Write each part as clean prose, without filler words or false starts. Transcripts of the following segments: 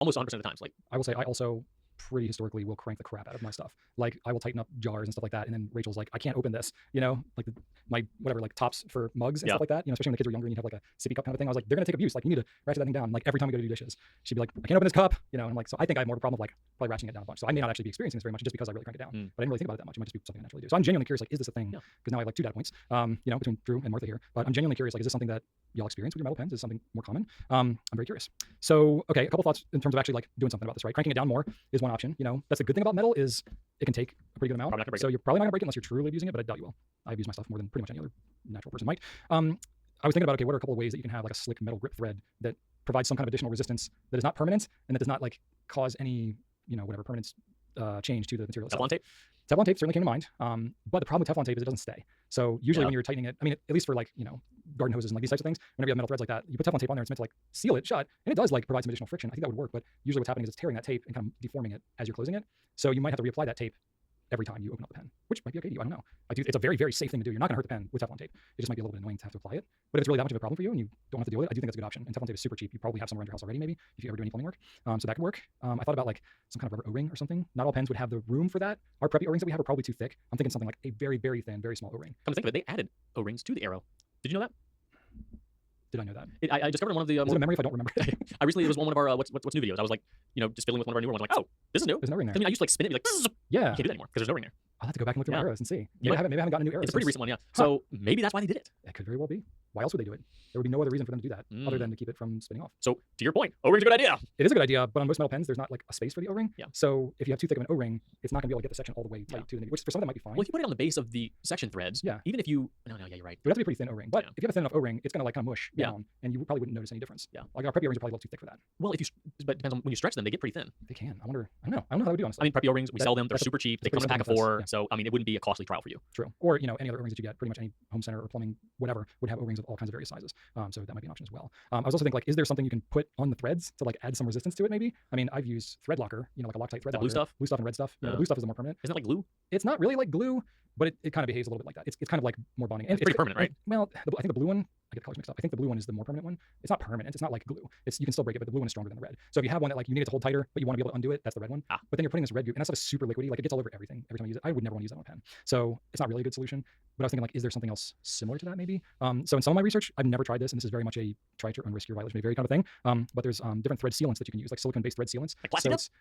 almost 100% of the times. Like, I will say I also pretty historically will crank the crap out of my stuff. Like I will tighten up jars and stuff like that. And then Rachel's like, I can't open this, like my whatever, like tops for mugs and Yeah. stuff like that, especially when the kids are younger and you have like a sippy cup kind of thing. I was like, they're going to take abuse. Like you need to ratchet that thing down. Like every time we go to do dishes, she'd be like, I can't open this cup, and I'm like, so I think I have more of a problem of like probably ratcheting it down a bunch. So I may not actually be experiencing this very much just because I really crank it down, but I didn't really think about it that much. It might just be something I naturally do. So I'm genuinely curious, like, is this a thing? Yeah. Because now I have like 2 data points, between Drew and Martha here, but I'm genuinely curious, like, is this something that y'all experience with your metal pens? Is it something more common? I'm very curious. So, okay, a couple thoughts in terms of actually like doing something about this, right? Cranking it down more is one option. That's a good thing about metal is it can take a pretty good amount. Probably not gonna break So it. you're probably not gonna break it unless you're truly abusing it, but I doubt you will. I've used my stuff more than pretty much any other natural person might. I was thinking about, okay, what are a couple of ways that you can have like a slick metal grip thread that provides some kind of additional resistance that is not permanent and that does not like cause any, whatever permanence change to the material itself. Teflon tape? Teflon tape certainly came to mind. But the problem with Teflon tape is it doesn't stay. So usually Yeah. when you're tightening it, I mean, at least for like, garden hoses and like these types of things, whenever you have metal threads like that, you put Teflon tape on there, it's meant to like seal it shut, and it does like provide some additional friction. I think that would work, but usually what's happening is it's tearing that tape and kind of deforming it as you're closing it. So you might have to reapply that tape every time you open up the pen, which might be okay to you. I don't know. It's a very, very safe thing to do. You're not going to hurt the pen with Teflon tape. It just might be a little bit annoying to have to apply it. But if it's really that much of a problem for you and you don't have to deal with it, I do think that's a good option. And Teflon tape is super cheap. You probably have some around your house already, maybe, if you ever do any plumbing work. So that could work. I thought about like some kind of rubber O-ring or something. Not all pens would have the room for that. Our preppy O-rings that we have are probably too thick. I'm thinking something like a very, very thin, very small O-ring. Come to think of it, they added O-rings to the Aero. Did you know that? Did I know that? I discovered in one of the. Is it a memory if I don't remember? I recently, it was one of our what's new videos. I was like, just fiddling with one of our newer ones. I'm like, oh, this is new. There's no ring there. I mean, I used to like spin it, and be like, Bzz! Yeah. You can't do that anymore because there's no ring there. I'll have to go back and look through my Yeah. arrows and see. You Maybe I haven't gotten a new arrow. It's a pretty since- recent one, yeah. So maybe that's why they did it. It could very well be. Why else would they do it? There would be no other reason for them to do that other than to keep it from spinning off. So to your point, O-ring's a good idea. It is a good idea, but on most metal pens, there's not like a space for the O-ring. Yeah. So if you have too thick of an O-ring, it's not gonna be able to get the section all the way tight Yeah. to the nib, which for some of them might be fine. Well, if you put it on the base of the section threads, Yeah. even if you, no, yeah, you're right. It would have to be a pretty thin O-ring. But Yeah. if you have a thin enough O-ring, it's gonna like kind of mush Yeah. down, and you probably wouldn't notice any difference. Yeah. Like our preppy O-rings are probably a little too thick for that. Well, but it depends on when you stretch them, they get pretty thin. They can. I wonder. I don't know. I don't know how they do honestly. I mean, preppy O-rings, we That- sell them. They're that's a- super cheap. They that's come in a pretty pack of simple process, 4. yeah. So I mean, it wouldn't be a costly trial for you. True. Or any other O-rings that you get, pretty much any home center or plumbing, whatever, would have O-rings of all kinds of various sizes. So that might be an option as well. I was also thinking like, is there something you can put on the threads to like add some resistance to it? Maybe. I mean, I've used thread locker, like a Loctite thread The locker. blue stuff? and red stuff. Yeah. The blue stuff is the more permanent. Isn't it like glue? It's not really like glue, but it kind of behaves a little bit like that. It's kind of like more bonding. And It's pretty permanent, right? Well, I think the blue one, I get the colors mixed up. I think the blue one is the more permanent one. It's not permanent. It's not like glue. You can still break it, but the blue one is stronger than the red. So if you have one that like you need it to hold tighter, but you want to be able to undo it, that's the red one. Ah. But then you're putting this red goo, and that stuff is super liquidy. Like it gets all over everything every time you use it. I would never want to use that on a pen. So it's not really a good solution. But I was thinking like, is there something else similar to that maybe? So in some of my research, I've never tried this, and this is very much a try to unrisk your violation may vary kind of thing. But there's different thread sealants that you can use, like silicone-based thread sealants. Like plastic So nuts? it's-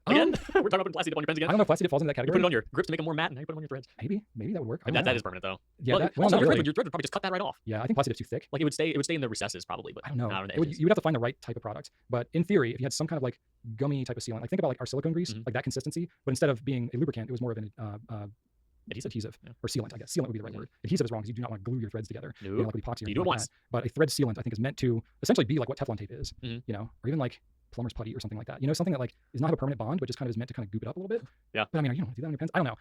Again, um, we're talking about plastic on your pens again. I don't know if plastic falls into that You category. put it on your grips to make them more matte, and now you put them on your threads. Maybe that would work. I That, don't that know. is permanent though. Yeah, Well, that, well, also, not your really. thread would probably just cut that right off. Yeah, I think plastic is too thick. Like it would stay in the recesses probably, but I don't know. not on the You edges. would have to find the right type of product. But in theory, if you had some kind of like gummy type of sealant, like think about like our silicone grease, Mhm. like that consistency, but instead of being a lubricant, it was more of an Adhesive? Yeah. or sealant, I guess. Sealant would be the right Mhm. word. Adhesive is wrong because you do not want to glue your threads together. No. Like with epoxy or You anything do it like once. that. But a thread sealant, I think, is meant to essentially be like what Teflon tape is, Mhm. or even like plumber's putty or something like that. Something that like is not a permanent bond, but just kind of is meant to kind of goop it up a little bit. Yeah. But I mean, you don't want to do that on your pens. I don't know.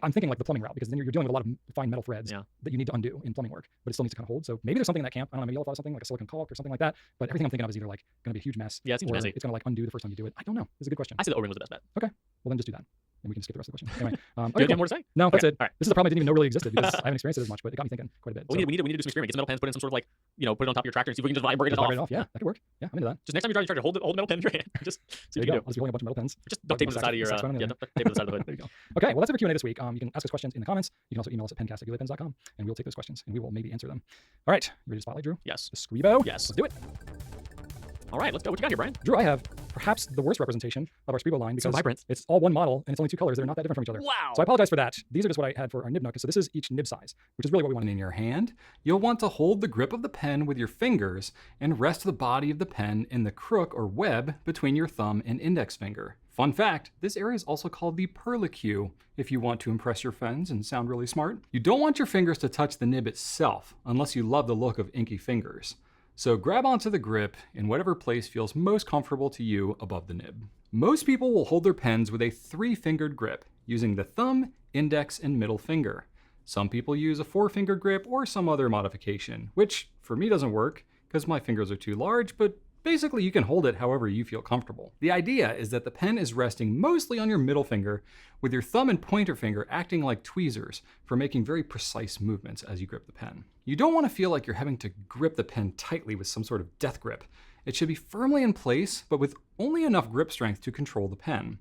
I'm thinking like the plumbing route because then you're dealing with a lot of fine metal threads Yeah. that you need to undo in plumbing work, but it still needs to kind of hold. So maybe there's something in that camp. I don't know. Maybe you'll thought of something like a silicone caulk or something like that. But everything I'm thinking of is either like going to be a huge mess. Yeah, it seems or messy. it's going to like undo the first time you do it. I don't know. It's a good question. I said the O-ring was the best bet. Well, then just do that. And we can skip the rest of the question. Anyway, Do you okay, have cool. more to say? No, that's Okay, it. all right. This is a problem I didn't even know really existed because I haven't experienced it as much, but it got me thinking quite a bit. Well, we need to do some experiment. Get some metal pens, put in some sort of like, put it on top of your tractor and see if we can just vibrate it just off. vibrate it off. Yeah, that could work. Yeah, I'm into that. Just next time you drive your tractor, hold the metal pen in your hand. Just see There what you you go. can I'll just be holding a bunch of metal pens. do. Just duct tape to the side of your, Saxophone on the yeah, other. duct tape to the side of the hood. There you go. Okay, well, that's it for Q&A this week. You can ask us questions in the comments. You can also email us at pencast@gulipen's.com, and we'll take those questions, and we will maybe answer them. All right, you ready to spotlight, Drew? Yes. The Scribo? Yes. Let's do it. All right, let's go. What you got here, Brian? Drew, I have perhaps the worst representation of our Scribo line So because vibrant. it's all one model, and it's only 2 colors. They're not that different from each other. Wow. So I apologize for that. These are just what I had for our nib nook. So this is each nib size, which is really what we want. In your hand, you'll want to hold the grip of the pen with your fingers and rest the body of the pen in the crook or web between your thumb and index finger. Fun fact, this area is also called the perlicue if you want to impress your friends and sound really smart. You don't want your fingers to touch the nib itself unless you love the look of inky fingers. So grab onto the grip in whatever place feels most comfortable to you above the nib. Most people will hold their pens with a 3-fingered grip using the thumb, index, and middle finger. Some people use a 4-finger grip or some other modification, which for me doesn't work because my fingers are too large, but basically you can hold it however you feel comfortable. The idea is that the pen is resting mostly on your middle finger, with your thumb and pointer finger acting like tweezers for making very precise movements as you grip the pen. You don't want to feel like you're having to grip the pen tightly with some sort of death grip, It should be firmly in place, but with only enough grip strength to control the pen.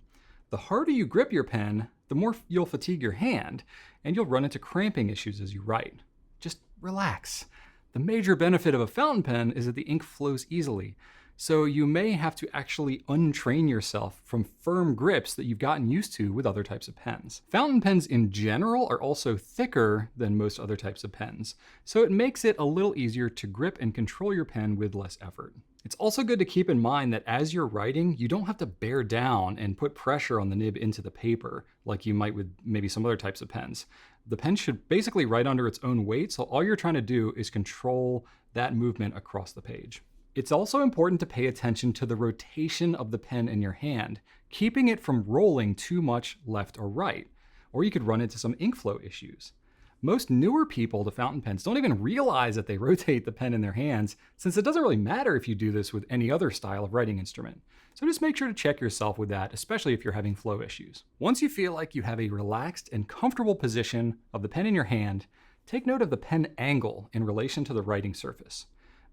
The harder you grip your pen, the more you'll fatigue your hand, and you'll run into cramping issues as you write. Just relax. The major benefit of a fountain pen is that the ink flows easily, so you may have to actually untrain yourself from firm grips that you've gotten used to with other types of pens. Fountain pens in general are also thicker than most other types of pens, so it makes it a little easier to grip and control your pen with less effort. It's also good to keep in mind that as you're writing, you don't have to bear down and put pressure on the nib into the paper like you might with maybe some other types of pens. The pen should basically write under its own weight, so all you're trying to do is control that movement across the page. It's also important to pay attention to the rotation of the pen in your hand, keeping it from rolling too much left or right, or you could run into some ink flow issues. Most newer people to fountain pens don't even realize that they rotate the pen in their hands, since it doesn't really matter if you do this with any other style of writing instrument. So just make sure to check yourself with that, especially if you're having flow issues. Once you feel like you have a relaxed and comfortable position of the pen in your hand, take note of the pen angle in relation to the writing surface.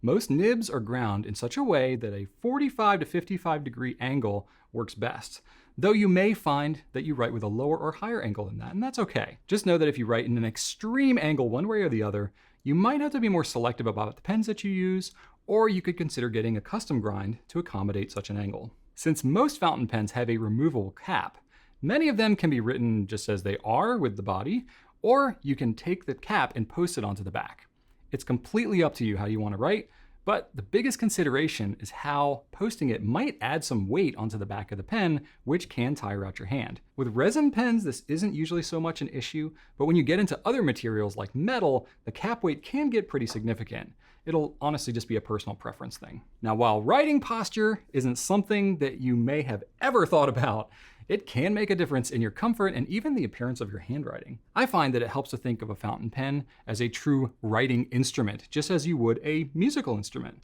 Most nibs are ground in such a way that a 45 to 55 degree angle works best, though you may find that you write with a lower or higher angle than that, and that's okay. Just know that if you write in an extreme angle one way or the other, you might have to be more selective about the pens that you use, or you could consider getting a custom grind to accommodate such an angle. Since most fountain pens have a removable cap, many of them can be written just as they are with the body, or you can take the cap and post it onto the back. It's completely up to you how you want to write, but the biggest consideration is how posting it might add some weight onto the back of the pen, which can tire out your hand. With resin pens, this isn't usually so much an issue, but when you get into other materials like metal, the cap weight can get pretty significant. It'll honestly just be a personal preference thing. Now, while writing posture isn't something that you may have ever thought about, it can make a difference in your comfort and even the appearance of your handwriting. I find that it helps to think of a fountain pen as a true writing instrument, just as you would a musical instrument.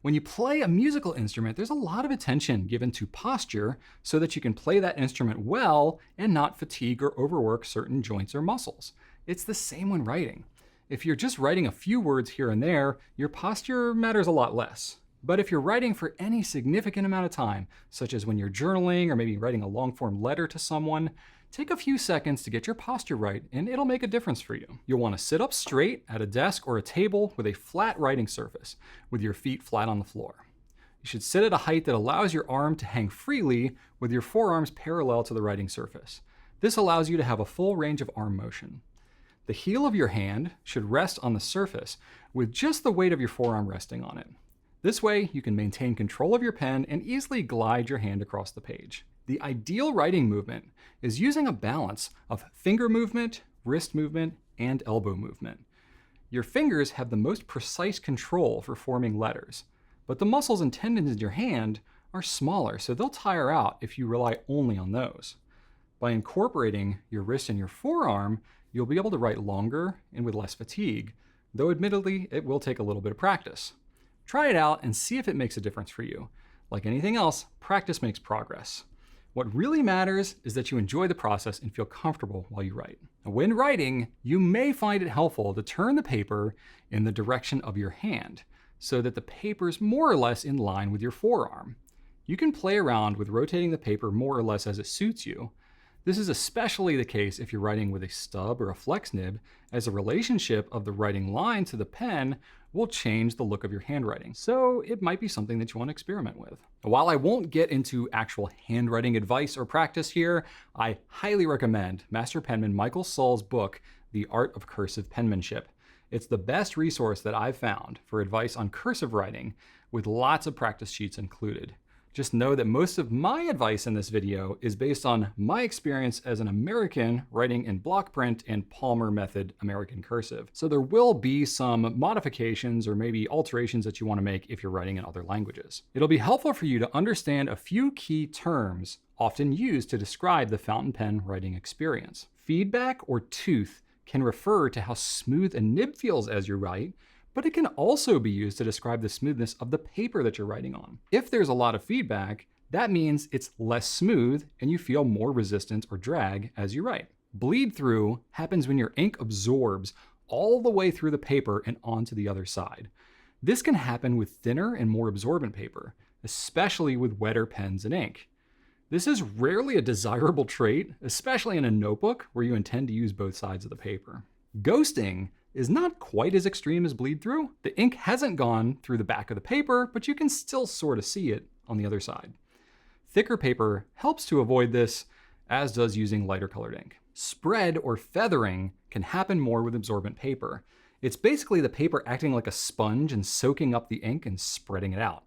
When you play a musical instrument, there's a lot of attention given to posture so that you can play that instrument well and not fatigue or overwork certain joints or muscles. It's the same when writing. If you're just writing a few words here and there, your posture matters a lot less. But if you're writing for any significant amount of time, such as when you're journaling or maybe writing a long-form letter to someone, take a few seconds to get your posture right and it'll make a difference for you. You'll want to sit up straight at a desk or a table with a flat writing surface, with your feet flat on the floor. You should sit at a height that allows your arm to hang freely with your forearms parallel to the writing surface. This allows you to have a full range of arm motion. The heel of your hand should rest on the surface with just the weight of your forearm resting on it. This way, you can maintain control of your pen and easily glide your hand across the page. The ideal writing movement is using a balance of finger movement, wrist movement, and elbow movement. Your fingers have the most precise control for forming letters, but the muscles and tendons in your hand are smaller, so they'll tire out if you rely only on those. By incorporating your wrist and your forearm, you'll be able to write longer and with less fatigue, though admittedly, it will take a little bit of practice. Try it out and see if it makes a difference for you. Like anything else, practice makes progress. What really matters is that you enjoy the process and feel comfortable while you write. Now, when writing, you may find it helpful to turn the paper in the direction of your hand so that the paper is more or less in line with your forearm. You can play around with rotating the paper more or less as it suits you. This is especially the case if you're writing with a stub or a flex nib, as the relationship of the writing line to the pen will change the look of your handwriting. So it might be something that you want to experiment with. While I won't get into actual handwriting advice or practice here, I highly recommend Master Penman Michael Sull's book, The Art of Cursive Penmanship. It's the best resource that I've found for advice on cursive writing, with lots of practice sheets included. Just know that most of my advice in this video is based on my experience as an American writing in block print and Palmer method American cursive. So there will be some modifications or maybe alterations that you want to make if you're writing in other languages. It'll be helpful for you to understand a few key terms often used to describe the fountain pen writing experience. Feedback or tooth can refer to how smooth a nib feels as you write, but it can also be used to describe the smoothness of the paper that you're writing on. If there's a lot of feedback, that means it's less smooth and you feel more resistance or drag as you write. Bleed through happens when your ink absorbs all the way through the paper and onto the other side. This can happen with thinner and more absorbent paper, especially with wetter pens and ink. This is rarely a desirable trait, especially in a notebook where you intend to use both sides of the paper. Ghosting is not quite as extreme as bleed through. The ink hasn't gone through the back of the paper, but you can still sort of see it on the other side. Thicker paper helps to avoid this, as does using lighter colored ink. Spread or feathering can happen more with absorbent paper. It's basically the paper acting like a sponge and soaking up the ink and spreading it out.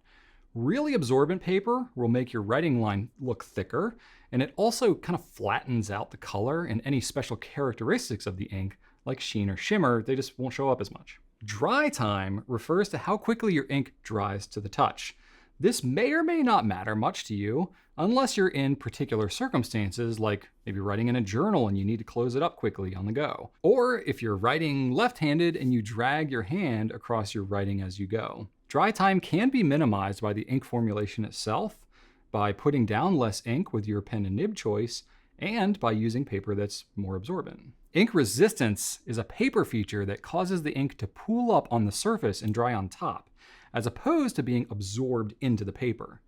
Really absorbent paper will make your writing line look thicker, and it also kind of flattens out the color and any special characteristics of the ink, like sheen or shimmer, they just won't show up as much. Dry time refers to how quickly your ink dries to the touch. This may or may not matter much to you, unless you're in particular circumstances, like maybe writing in a journal and you need to close it up quickly on the go. Or if you're writing left-handed and you drag your hand across your writing as you go. Dry time can be minimized by the ink formulation itself, by putting down less ink with your pen and nib choice, and by using paper that's more absorbent. Ink resistance is a paper feature that causes the ink to pool up on the surface and dry on top, as opposed to being absorbed into the paper.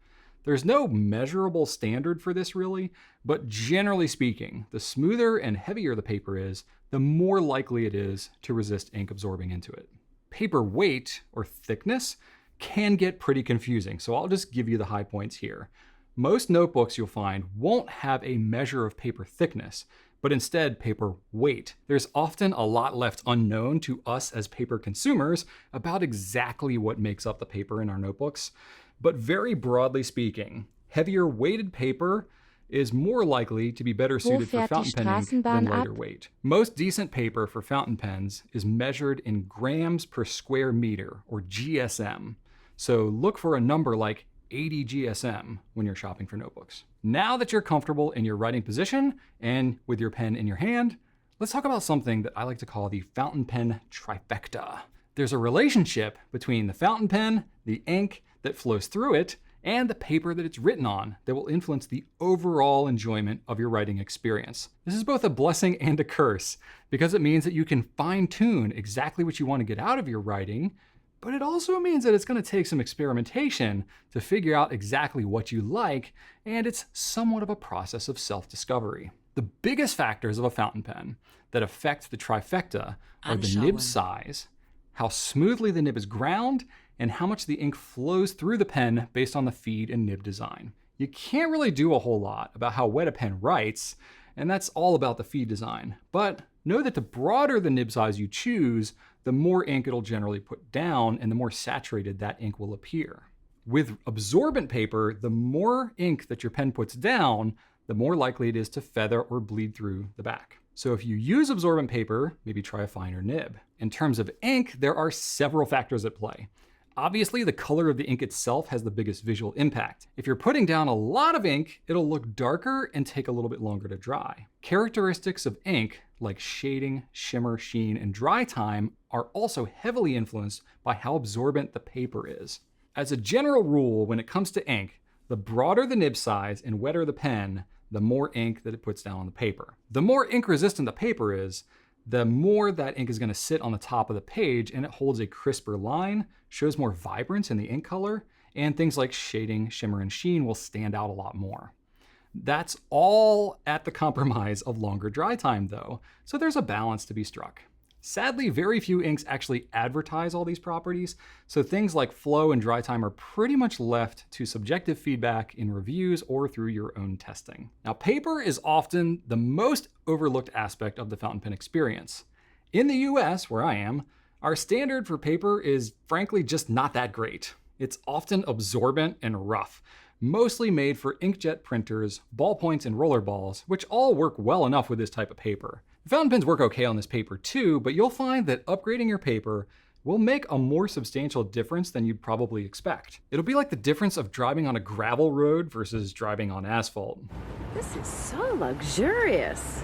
There's no measurable standard for this really, but generally speaking, the smoother and heavier the paper is, the more likely it is to resist ink absorbing into it. Paper weight or thickness can get pretty confusing, so I'll just give you the high points here. Most notebooks you'll find won't have a measure of paper thickness, but instead paper weight. There's often a lot left unknown to us as paper consumers about exactly what makes up the paper in our notebooks. But very broadly speaking, heavier weighted paper is more likely to be better suited for fountain pen ink than lighter weight. Most decent paper for fountain pens is measured in grams per square meter, or GSM. So look for a number like 80 GSM when you're shopping for notebooks. Now that you're comfortable in your writing position and with your pen in your hand, let's talk about something that I like to call the fountain pen trifecta. There's a relationship between the fountain pen, the ink that flows through it, and the paper that it's written on that will influence the overall enjoyment of your writing experience. This is both a blessing and a curse, because it means that you can fine-tune exactly what you want to get out of your writing, but it also means that it's going to take some experimentation to figure out exactly what you like, and it's somewhat of a process of self-discovery. The biggest factors of a fountain pen that affect the trifecta are the nib size, how smoothly the nib is ground, and how much the ink flows through the pen based on the feed and nib design. You can't really do a whole lot about how wet a pen writes, and that's all about the feed design. But know that the broader the nib size you choose, the more ink it'll generally put down and the more saturated that ink will appear. With absorbent paper, the more ink that your pen puts down, the more likely it is to feather or bleed through the back. So if you use absorbent paper, maybe try a finer nib. In terms of ink, there are several factors at play. Obviously, the color of the ink itself has the biggest visual impact. If you're putting down a lot of ink, it'll look darker and take a little bit longer to dry. Characteristics of ink, like shading, shimmer, sheen, and dry time, are also heavily influenced by how absorbent the paper is. As a general rule, when it comes to ink, the broader the nib size and wetter the pen, the more ink that it puts down on the paper. The more ink resistant the paper is, the more that ink is going to sit on the top of the page, and it holds a crisper line, shows more vibrance in the ink color, and things like shading, shimmer, and sheen will stand out a lot more. That's all at the compromise of longer dry time though, so there's a balance to be struck. Sadly, very few inks actually advertise all these properties, so things like flow and dry time are pretty much left to subjective feedback in reviews or through your own testing. Now, paper is often the most overlooked aspect of the fountain pen experience. In the US, where I am, our standard for paper is frankly just not that great. It's often absorbent and rough, mostly made for inkjet printers, ballpoints, and roller balls, which all work well enough with this type of paper. The fountain pens work okay on this paper too, but you'll find that upgrading your paper will make a more substantial difference than you'd probably expect. It'll be like the difference of driving on a gravel road versus driving on asphalt. This is so luxurious.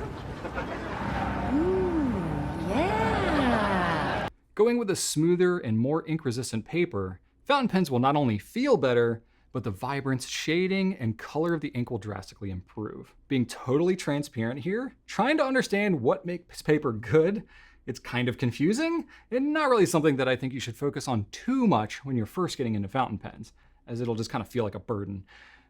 Yeah. Going with a smoother and more ink-resistant paper, fountain pens will not only feel better, but the vibrance, shading, and color of the ink will drastically improve. Being totally transparent here, trying to understand what makes paper good It's kind of confusing and not really something that I think you should focus on too much when you're first getting into fountain pens, as it'll just kind of feel like a burden.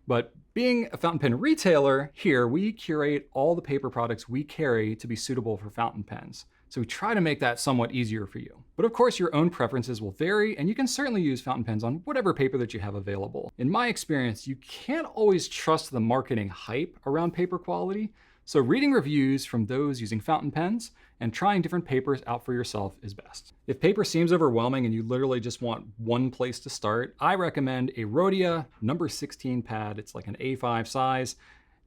But being a fountain pen retailer, here we curate all the paper products we carry to be suitable for fountain pens. So we try to make that somewhat easier for you. But of course, your own preferences will vary, and you can certainly use fountain pens on whatever paper that you have available. In my experience, you can't always trust the marketing hype around paper quality, so reading reviews from those using fountain pens and trying different papers out for yourself is best. If paper seems overwhelming and you literally just want one place to start, I recommend a Rhodia number 16 pad. It's like an A5 size.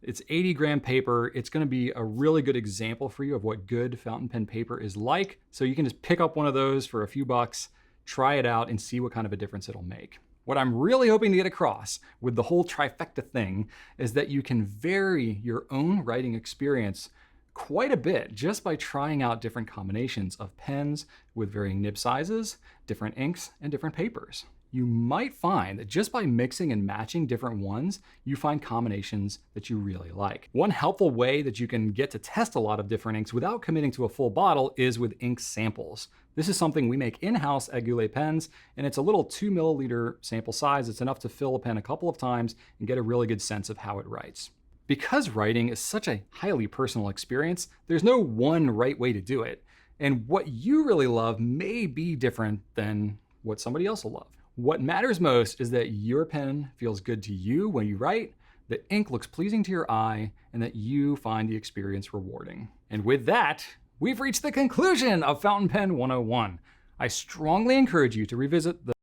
It's 80-gram paper. It's going to be a really good example for you of what good fountain pen paper is like. So you can just pick up one of those for a few bucks, try it out, and see what kind of a difference it'll make. What I'm really hoping to get across with the whole trifecta thing is that you can vary your own writing experience quite a bit just by trying out different combinations of pens with varying nib sizes, different inks, and different papers. You might find that just by mixing and matching different ones, you find combinations that you really like. One helpful way that you can get to test a lot of different inks without committing to a full bottle is with ink samples. This is something we make in-house at Goulet Pens, and it's a little 2 milliliter sample size. It's enough to fill a pen a couple of times and get a really good sense of how it writes. Because writing is such a highly personal experience, there's no one right way to do it. And what you really love may be different than what somebody else will love. What matters most is that your pen feels good to you when you write, that ink looks pleasing to your eye, and that you find the experience rewarding. And with that, we've reached the conclusion of Fountain Pen 101. I strongly encourage you to revisit the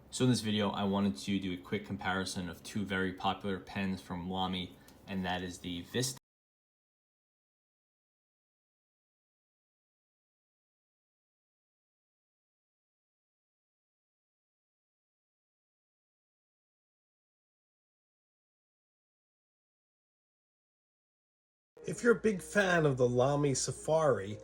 So in this video, I wanted to do a quick comparison of two very popular pens from Lamy, and that is the Vista If you're a big fan of the Lamy Safari,